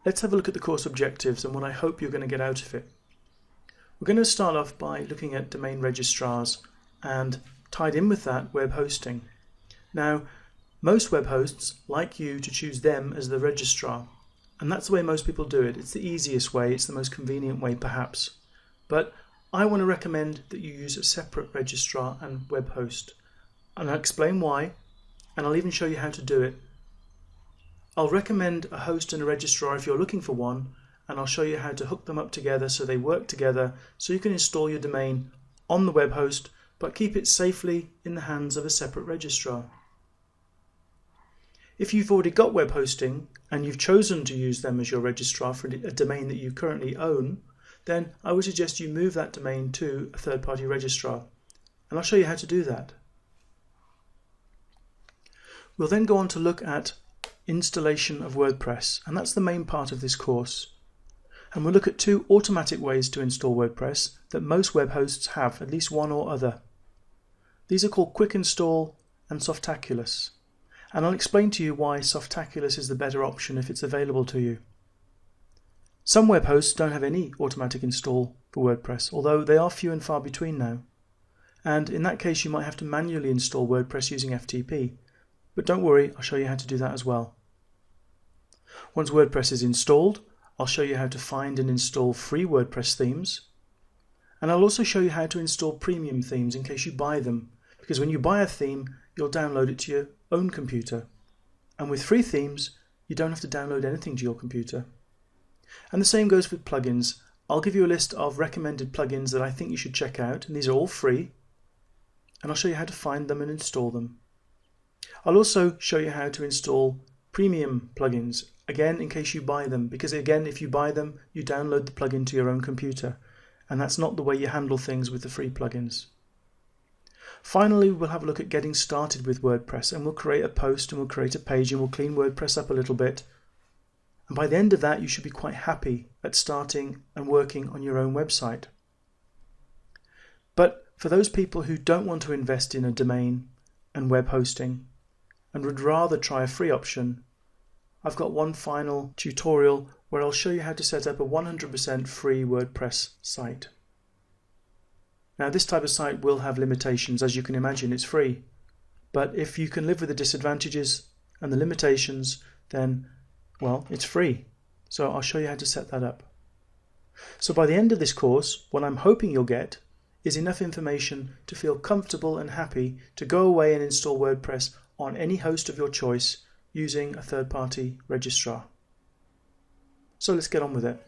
let's have a look at the course objectives and what I hope you're going to get out of it. We're going to start off by looking at domain registrars and tied in with that, web hosting. Now, most web hosts like you to choose them as the registrar, and that's the way most people do it. It's the easiest way, it's the most convenient way perhaps. But I want to recommend that you use a separate registrar and web host, and I'll explain why, and I'll even show you how to do it. I'll recommend a host and a registrar if you're looking for one, and I'll show you how to hook them up together so they work together so you can install your domain on the web host but keep it safely in the hands of a separate registrar. If you've already got web hosting and you've chosen to use them as your registrar for a domain that you currently own, then I would suggest you move that domain to a third-party registrar, and I'll show you how to do that. We'll then go on to look at installation of WordPress, and that's the main part of this course. And we'll look at two automatic ways to install WordPress that most web hosts have, at least one or other. These are called Quick Install and Softaculous, and I'll explain to you why Softaculous is the better option if it's available to you. Some web hosts don't have any automatic install for WordPress, although they are few and far between now. And in that case you might have to manually install WordPress using FTP. But don't worry, I'll show you how to do that as well. Once WordPress is installed, I'll show you how to find and install free WordPress themes. And I'll also show you how to install premium themes in case you buy them, because when you buy a theme, you'll download it to your own computer. And with free themes, you don't have to download anything to your computer. And the same goes with plugins. I'll give you a list of recommended plugins that I think you should check out, and these are all free. And I'll show you how to find them and install them. I'll also show you how to install premium plugins, again in case you buy them, because again if you buy them you download the plugin to your own computer, and that's not the way you handle things with the free plugins. Finally, we'll have a look at getting started with WordPress, and we'll create a post and we'll create a page and we'll clean WordPress up a little bit. And by the end of that you should be quite happy at starting and working on your own website. But for those people who don't want to invest in a domain and web hosting and would rather try a free option, I've got one final tutorial where I'll show you how to set up a 100% free WordPress site. Now this type of site will have limitations, as you can imagine. It's free, but if you can live with the disadvantages and the limitations, then well, it's free. So I'll show you how to set that up. So by the end of this course, what I'm hoping you'll get is enough information to feel comfortable and happy to go away and install WordPress on any host of your choice using a third-party registrar. So let's get on with it.